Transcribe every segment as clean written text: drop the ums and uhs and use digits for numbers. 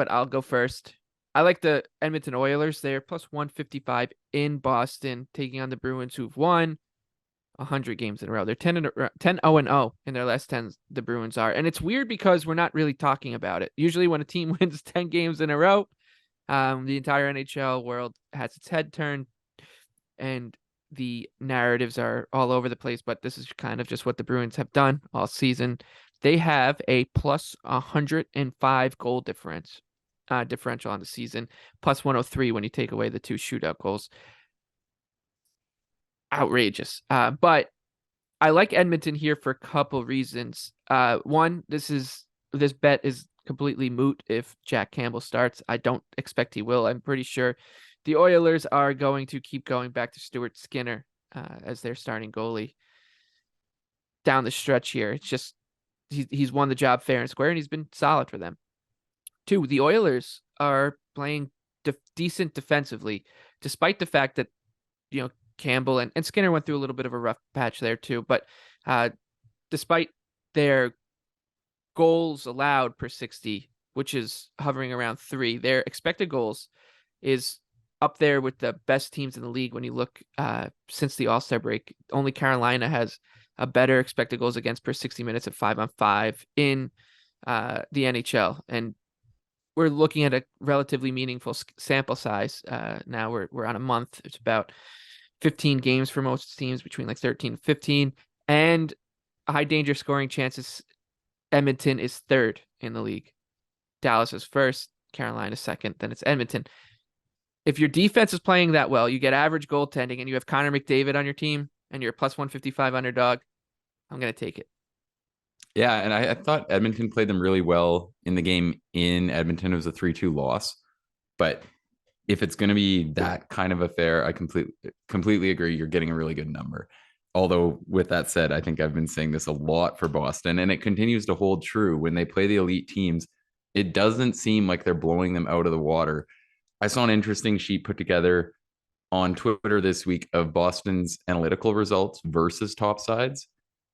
but I'll go first. I like the Edmonton Oilers. They're plus 155 in Boston, taking on the Bruins, who've won 100 games in a row. They're 10-0 in their last 10, the Bruins are. And it's weird because we're not really talking about it. Usually when a team wins 10 games in a row, the entire NHL world has its head turned and the narratives are all over the place, but this is kind of just what the Bruins have done all season. They have a plus 105 goal differential on the season, plus 103 when you take away the two shootout goals. Outrageous. But I like Edmonton here for a couple reasons. One, this bet is completely moot if Jack Campbell starts. I don't expect he will. I'm pretty sure the Oilers are going to keep going back to Stuart Skinner as their starting goalie down the stretch here. It's just he's won the job fair and square, and he's been solid for them. Two, the Oilers are playing decent defensively, despite the fact that Campbell and Skinner went through a little bit of a rough patch there too. But despite their goals allowed per 60, which is hovering around 3, their expected goals is up there with the best teams in the league when you look since the All-Star break. Only Carolina has a better expected goals against per 60 minutes at 5-on-5 in the NHL. And we're looking at a relatively meaningful sample size. Now we're on a month. It's about 15 games for most teams, between like 13 and 15, and high danger scoring chances. Edmonton is third in the league. Dallas is first, Carolina second, then it's Edmonton. If your defense is playing that well, you get average goaltending, and you have Connor McDavid on your team, and you're a plus 155 underdog, I'm going to take it. Yeah, and I thought Edmonton played them really well in the game in Edmonton. It was a 3-2 loss. But if it's going to be that kind of affair, I completely agree. You're getting a really good number. Although, with that said, I think I've been saying this a lot for Boston, and it continues to hold true. When they play the elite teams, it doesn't seem like they're blowing them out of the water. I saw an interesting sheet put together on Twitter this week of Boston's analytical results versus top sides,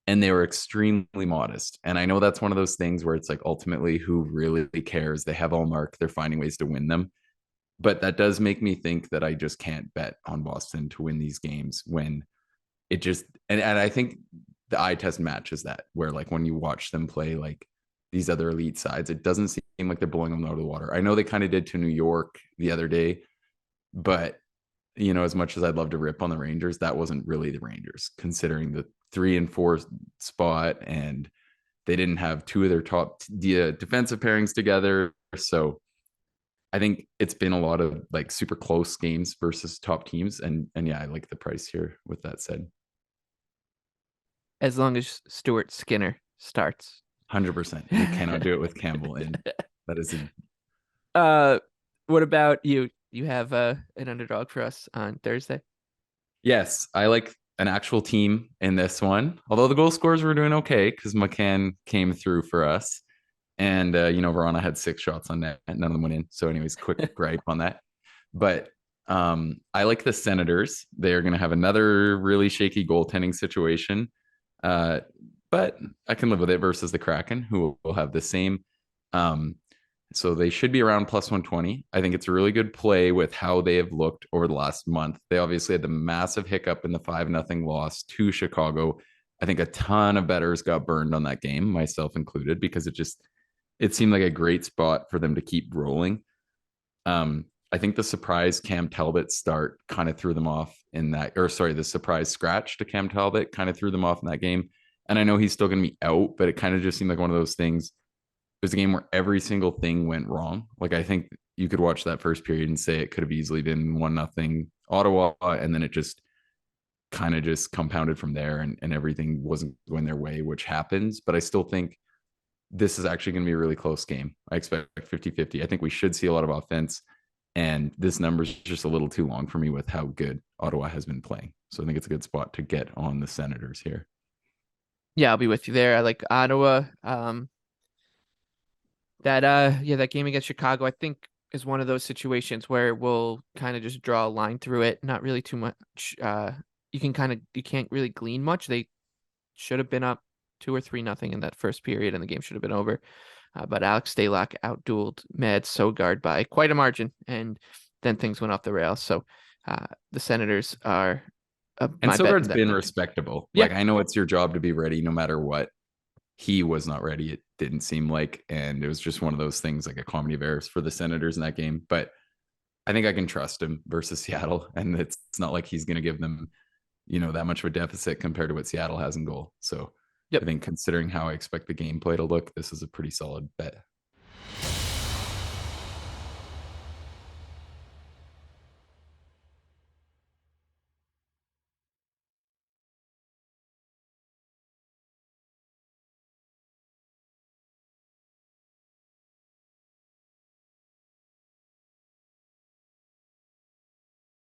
and they were extremely modest. And I know that's one of those things where it's like ultimately who really cares? They have all mark, they're finding ways to win them. But that does make me think that I just can't bet on Boston to win these games when it just and I think the eye test matches that, where like when you watch them play like these other elite sides, it doesn't seem like they're blowing them out of the water. I know they kind of did to New York the other day, but as much as I'd love to rip on the Rangers, that wasn't really the Rangers, considering the 3 and 4 spot, and they didn't have two of their top defensive pairings together. So I think it's been a lot of like super close games versus top teams, and yeah, I like the price here. With that said, As long as Stuart Skinner starts. 100%, you cannot do it with Campbell in. That is What about you? You have an underdog for us on Thursday? Yes, I like an actual team in this one. Although the goal scorers were doing okay because McCann came through for us. And, Verona had 6 shots on net, and none of them went in. So, anyways, quick gripe on that. But I like the Senators. They're going to have another really shaky goaltending situation. But I can live with it versus the Kraken, who will have the same. So they should be around plus 120. I think it's a really good play with how they have looked over the last month. They obviously had the massive hiccup in the 5-0 loss to Chicago. I think a ton of bettors got burned on that game, myself included, because it seemed like a great spot for them to keep rolling. I think the surprise Cam Talbot start kind of threw them off in that, the surprise scratch to Cam Talbot kind of threw them off in that game. And I know he's still going to be out, but it kind of just seemed like one of those things. It was a game where every single thing went wrong. Like, I think you could watch that first period and say it could have easily been 1-0 Ottawa, and then it just kind of just compounded from there, and everything wasn't going their way, which happens. But I still think this is actually going to be a really close game. I expect 50-50. I think we should see a lot of offense, and this number is just a little too long for me with how good Ottawa has been playing. So I think it's a good spot to get on the Senators here. Yeah, I'll be with you there. I like Ottawa. That game against Chicago, I think, is one of those situations where we'll kind of just draw a line through it. Not really too much. You can't really glean much. They should have been up 2 or 3-0 in that first period, and the game should have been over. But Alex Stalock outdueled Mad Sogard by quite a margin, and then things went off the rails. So the Senators are And my bet in Sogard's that been game. respectable. Yeah, Like I know it's your job to be ready no matter what. He was not ready, it didn't seem like. And it was just one of those things, like a comedy of errors for the Senators in that game. But I think I can trust him versus Seattle. And it's not like he's going to give them, that much of a deficit compared to what Seattle has in goal. So I yep. think considering how I expect the gameplay to look, this is a pretty solid bet.